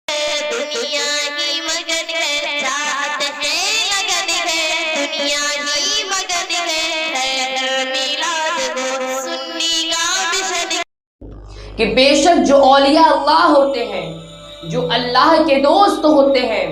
دنیا ہی مگن ہے، چاہت ہے لگن ہے، دنیا ہی مگن ہے، میلاد وہ سنی کا بشن کہ بے شک جو اولیاء اللہ ہوتے ہیں، جو اللہ کے دوست ہوتے ہیں،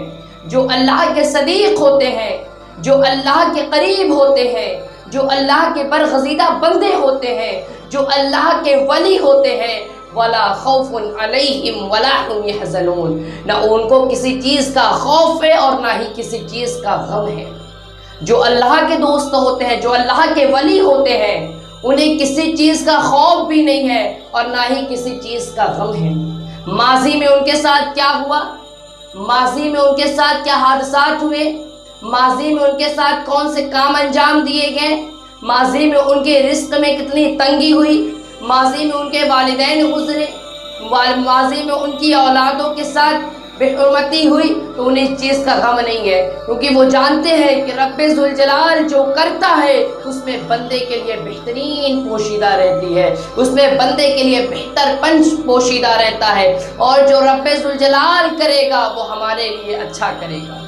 جو اللہ کے صدیق ہوتے ہیں، جو اللہ کے قریب ہوتے ہیں، جو اللہ کے برگزیدہ بندے ہوتے ہیں، جو اللہ کے ولی ہوتے ہیں، وَلَا خَوْفٌ عَلَيْهِمْ وَلَا هُمْ يَحْزَنُونَ، نہ ان کو کسی چیز کا خوف ہے اور نہ ہی کسی چیز کا غم ہے۔ جو اللہ کے دوست ہوتے ہیں، جو اللہ کے ولی ہوتے ہیں، انہیں کسی چیز کا خوف بھی نہیں ہے اور نہ ہی کسی چیز کا غم ہے۔ ماضی میں ان کے ساتھ کیا ہوا، ماضی میں ان کے ساتھ کیا حادثات ہوئے، ماضی میں ان کے ساتھ کون سے کام انجام دیے گئے، ماضی میں ان کے رزق میں کتنی تنگی ہوئی، ماضی میں ان کے والدین گزرے، ماضی میں ان کی اولادوں کے ساتھ بے حرمتی ہوئی، تو انہیں اس چیز کا غم نہیں ہے، کیونکہ وہ جانتے ہیں کہ رب ذوالجلال جو کرتا ہے اس میں بندے کے لیے بہترین پوشیدہ رہتی ہے، اس میں بندے کے لیے بہتر پنج پوشیدہ رہتا ہے، اور جو رب ذوالجلال کرے گا وہ ہمارے لیے اچھا کرے گا۔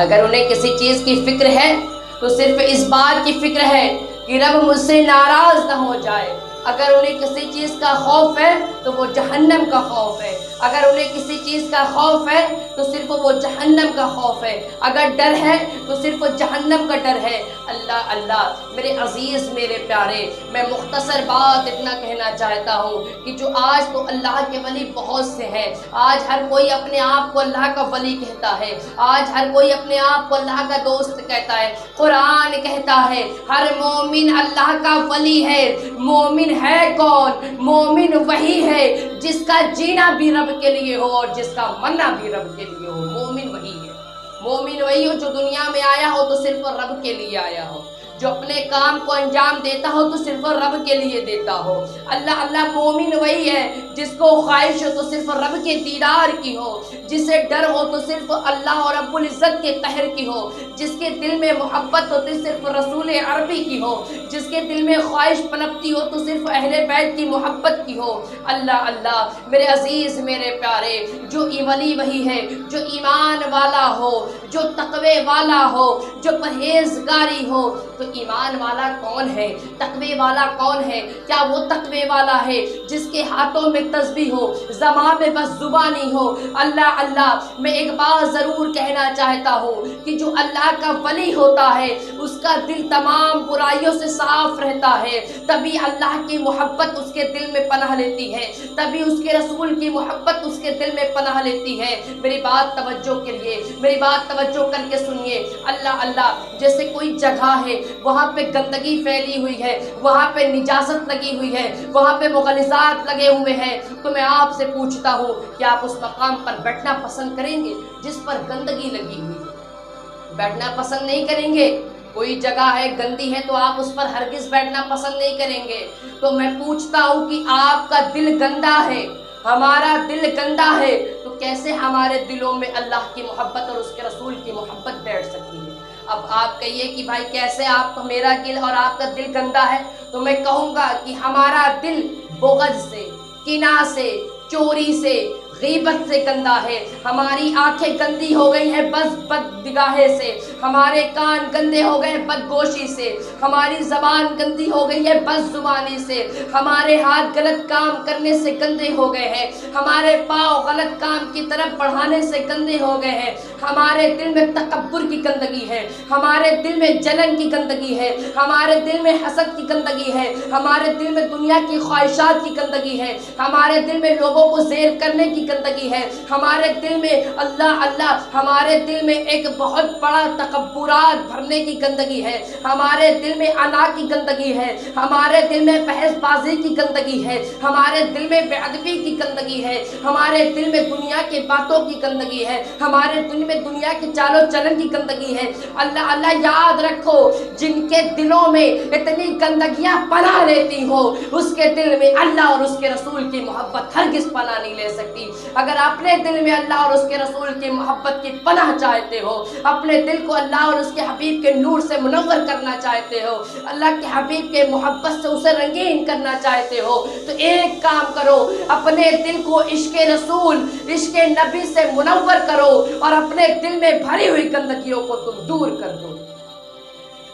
اگر انہیں کسی چیز کی فکر ہے تو صرف اس بات کی فکر ہے کہ رب مجھ سے ناراض نہ ہو جائے، اگر انہیں کسی چیز کا خوف ہے تو وہ جہنم کا خوف ہے، اگر انہیں کسی چیز کا خوف ہے تو صرف وہ جہنم کا خوف ہے، اگر ڈر ہے تو صرف جہنم کا ڈر ہے۔ اللہ اللہ میرے عزیز میرے پیارے، میں مختصر بات اتنا کہنا چاہتا ہوں کہ جو آج تو اللہ کے ولی بہت سے ہیں، آج ہر کوئی اپنے آپ کو اللہ کا ولی کہتا ہے، آج ہر کوئی اپنے آپ کو اللہ کا دوست کہتا ہے۔ قرآن کہتا ہے ہر مومن اللہ کا ولی ہے۔ مومن ہے کون؟ مومن وہی ہے جس کا جینا بھی رب کے لیے ہو اور جس کا مرنا بھی رب کے لیے ہو۔ مومن وہی ہے، مومن وہی ہو جو دنیا میں آیا ہو تو صرف رب کے لیے آیا ہو، جو اپنے کام کو انجام دیتا ہو تو صرف رب کے لیے دیتا ہو۔ اللہ اللہ مومن وہی ہے جس کو خواہش ہو تو صرف رب کے دیدار کی ہو، جسے ڈر ہو تو صرف اللہ اور رب العزت کے قہر کی ہو، جس کے دل میں محبت ہو تو صرف رسول عربی کی ہو، جس کے دل میں خواہش پنپتی ہو تو صرف اہل بیت کی محبت کی ہو۔ اللہ اللہ میرے عزیز میرے پیارے، جو ولی وہی ہے جو ایمان والا ہو، جو تقوی والا ہو، جو پرہیزگاری ہو۔ تو ایمان والا کون ہے؟ تقوی والا کون ہے؟ کیا وہ تقوی والا ہے جس کے ہاتھوں میں تسبیح ہو، زبان میں بس زبانی ہو؟ اللہ اللہ میں ایک بات ضرور کہنا چاہتا ہوں کہ جو اللہ کا ولی ہوتا ہے اس کا دل تمام برائیوں سے صاف رہتا ہے، تبھی اللہ کی محبت اس کے دل میں پناہ لیتی ہے، تبھی اس کے رسول کی محبت اس کے دل میں پناہ لیتی ہے۔ میری بات توجہ کریے، میری بات توجہ کر کے سنیے۔ اللہ اللہ جیسے کوئی جگہ ہے وہاں پہ گندگی پھیلی ہوئی ہے، وہاں پہ نجاست لگی ہوئی ہے، وہاں پہ مغلظات لگے ہوئے ہیں، تو میں آپ سے پوچھتا ہوں کہ آپ اس مقام پر بیٹھنا پسند کریں گے جس پر گندگی لگی ہوئی ہے؟ بیٹھنا پسند نہیں کریں گے۔ کوئی جگہ ہے گندی ہے تو آپ اس پر ہرگز بیٹھنا پسند نہیں کریں گے۔ تو میں پوچھتا ہوں کہ آپ کا دل گندا ہے، ہمارا دل گندا ہے، تو کیسے ہمارے دلوں میں اللہ کی محبت اور اس کے رسول کی محبت بیٹھ سکتی ہے؟ اب آپ کہیے کہ بھائی کیسے آپ کا میرا دل اور آپ کا دل گندا ہے؟ تو میں کہوں گا کہ ہمارا دل بغض سے، کینہ سے، چوری سے، غیبت سے گندا ہے، ہماری آنکھیں گندی ہو گئی ہیں بد نگاہی سے، ہمارے کان گندے ہو گئے بدگوشی سے، ہماری زبان گندی ہو گئی ہے بد زبانی سے، ہمارے ہاتھ غلط کام کرنے سے گندے ہو گئے ہیں، ہمارے پاؤں غلط کام کی طرف بڑھانے سے گندے ہو گئے ہیں، ہمارے دل میں تکبر کی گندگی ہے، ہمارے دل میں جلن کی گندگی ہے، ہمارے دل میں حسد کی گندگی ہے، ہمارے دل میں دنیا کی خواہشات کی گندگی ہے، ہمارے دل میں لوگوں کو زیر کرنے کی گندگی ہے، ہمارے دل میں اللہ اللہ ہمارے دل میں ایک بہت بڑا تکبرات بھرنے کی گندگی ہے، ہمارے دل میں انا کی گندگی ہے، ہمارے دل میں بحث بازی کی گندگی ہے، ہمارے دل میں بے ادبی کی گندگی ہے، ہمارے دل میں دنیا کی باتوں کی گندگی ہے، ہمارے دل میں دنیا کی چال و چلن کی گندگی ہے۔ اللہ اللہ یاد رکھو جن کے دلوں میں اتنی گندگیاں پناہ لیتی ہو اس کے دل میں اللہ اور اس کے رسول کی محبت ہرگز پناہ نہیں لے سکتی۔ اگر اپنے دل میں اللہ اور اس کے رسول کی محبت کی پناہ چاہتے ہو، اپنے دل کو اللہ اور اس کے حبیب کے نور سے منور کرنا چاہتے ہو، اللہ کے حبیب کے محبت سے اسے رنگین کرنا چاہتے ہو، تو ایک کام کرو، اپنے دل کو عشق رسول، عشق نبی سے منور کرو اور اپنے دل میں بھری ہوئی گندگیوں کو تم دور کر دو،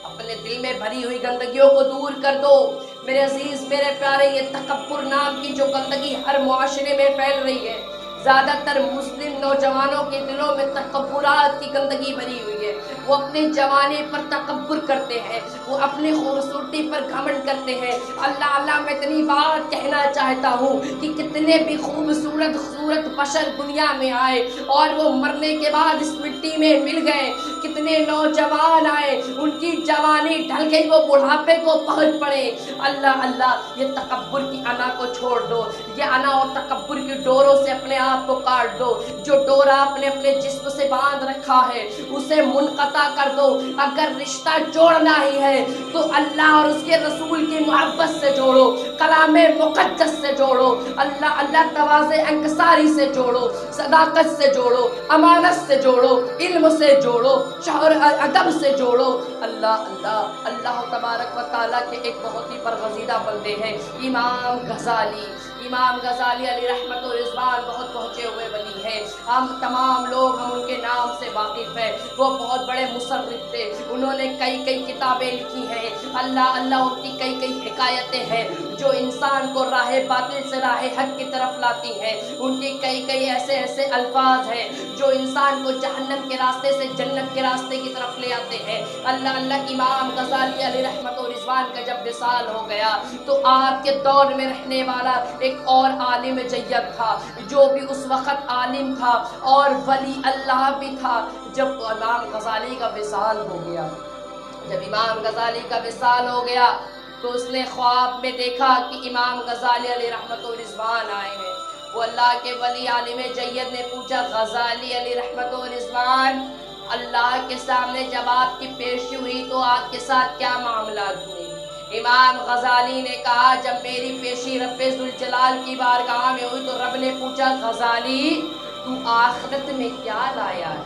اپنے دل میں بھری ہوئی گندگیوں کو دور کر دو۔ میرے عزیز، میرے پیارے، یہ تکبر نام کی جو گندگی ہر معاشرے میں پھیل رہی ہے، زیادہ تر مسلم نوجوانوں کے دلوں میں تکبرات کی گندگی بھری ہوئی ہے، وہ اپنی جوانی پر تکبر کرتے ہیں، وہ اپنی خوبصورتی پر گھمنڈ کرتے ہیں۔ اللہ میں اتنی بات کہنا چاہتا ہوں کہ کتنے بھی خوبصورت بشر دنیا میں آئے اور وہ مرنے کے بعد اس مٹی میں مل گئے، کتنے نوجوان آئے، ان کی جوانی ڈھل گئی، وہ بڑھاپے کو پہنچ پڑے۔ اللہ، یہ تکبر کی انا کو چھوڑ دو، یہ انا اور تکبر کی ڈوروں سے اپنے آپ کو کاٹ دو، جو ڈورا آپ نے اپنے جسم سے باندھ رکھا ہے اسے منقطع کر دو۔ اگر رشتہ جوڑنا ہی ہے تو اللہ اور اس کے رسول کی محبت سے جوڑو، کلام مقدس سے جوڑو، اللہ تواضع انکساری سے جوڑو، صداقت سے جوڑو، امانت سے جوڑو، علم سے جوڑو، شعور ادب سے جوڑو۔ اللہ تبارک و تعالیٰ کے ایک بہت ہی برگزیدہ بندے ہیں امام غزالی علیہ رحمت و رضوان، بہت پہنچے ہوئے ولی ہیں، ہم تمام لوگ ان کے نام سے واقف ہیں۔ وہ بہت بڑے مصرف تھے، انہوں نے کئی کتابیں لکھی ہیں، اللہ ان کی کئی حکایتیں ہیں جو انسان کو راہ باطل سے راہ حق کی طرف لاتی ہیں، ان کی کئی ایسے الفاظ ہیں جو انسان کو جہنم کے راستے سے جنت کے راستے کی طرف لے آتے ہیں۔ اللہ امام غزالی علیہ رحمت و رضوان کا جب وصال ہو گیا تو آپ کے دور میں رہنے والا ایک اور عالم جید تھا، جو بھی اس وقت عالم تھا اور ولی اللہ بھی تھا۔ جب امام غزالی کا وصال ہو گیا تو اس نے خواب میں دیکھا کہ امام غزالی علیہ رحمت و رضوان آئے ہیں۔ وہ اللہ کے ولی عالم جید نے پوچھا، غزالی علیہ رحمت و رضوان، اللہ کے سامنے جب آپ کی پیشی ہوئی تو آپ کے ساتھ کیا معاملات ہوئے؟ امام غزالی نے کہا، جب میری پیشی رب ذوالجلال کی بارگاہ میں ہوئی تو رب نے پوچھا، غزالی تو آخرت میں کیا لایا ہے؟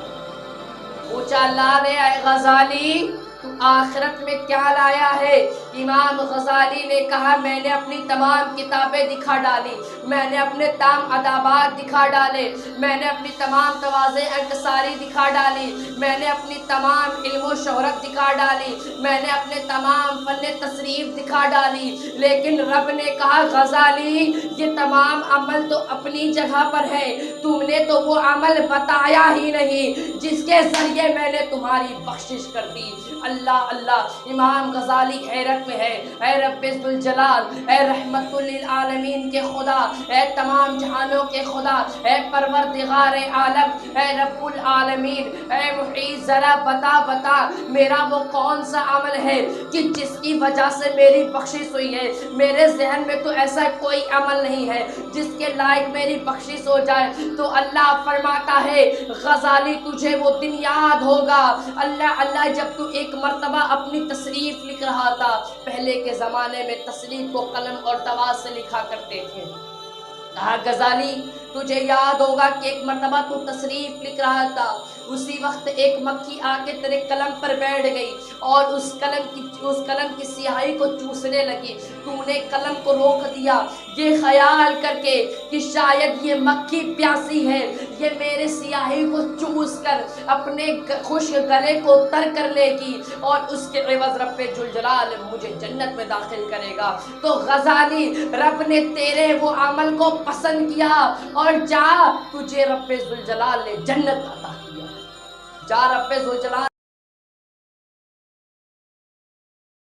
پوچھا اللہ نے، اے غزالی تو آخرت میں کیا لایا ہے؟ امام غزالی نے کہا، میں نے اپنی تمام کتابیں دکھا ڈالی، میں نے اپنے تمام ادابات دکھا ڈالے، میں نے اپنی تمام تواضع انکساری دکھا ڈالی، میں نے اپنی تمام علم و شہرت دکھا ڈالی، میں نے اپنے تمام فن تصریف دکھا ڈالی، لیکن رب نے کہا، غزالی یہ تمام عمل تو اپنی جگہ پر ہے، تم نے تو وہ عمل بتایا ہی نہیں جس کے ذریعے میں نے تمہاری بخشش کر دی۔ اللہ امام غزالی حیرت میں ہے، اے رب ذوالجلال، اے رحمت للعالمین کے خدا، اے تمام جہانوں کے خدا، اے پروردگار عالم، اے رب العالمین، اے محیط، ذرا بتا میرا وہ کون سا عمل ہے کہ جس کی وجہ سے میری بخشش ہوئی ہے؟ میرے ذہن میں تو ایسا کوئی عمل نہیں ہے جس کے لائق میری بخشش ہو جائے۔ تو اللہ فرماتا ہے، غزالی تجھے وہ دن یاد ہوگا، اللہ جب تو ایک مرتبہ اپنی تصریف لکھ رہا تھا، پہلے کے زمانے میں تصریف کو قلم اور طواز سے لکھا کرتے تھے۔ کہا غزالی تجھے یاد ہوگا کہ ایک مرتبہ تو تصریف لکھ رہا تھا، اسی وقت ایک مکھی آ کے تیرے قلم پر بیٹھ گئی اور اس قلم کی سیاہی کو چوسنے لگی، تو نے قلم کو روک دیا یہ خیال کر کے کہ شاید یہ مکھی پیاسی ہے، یہ میرے سیاہی کو چوس کر اپنے خشک گلے کو تر کر لے گی اور اس کے عوض رب ذوالجلال مجھے جنت میں داخل کرے گا۔ تو غزالی رب نے تیرے وہ عمل کو پسند کیا اور جا تجھے رب ذوالجلال نے جنت عطا کیا، جا رب ذوالجلال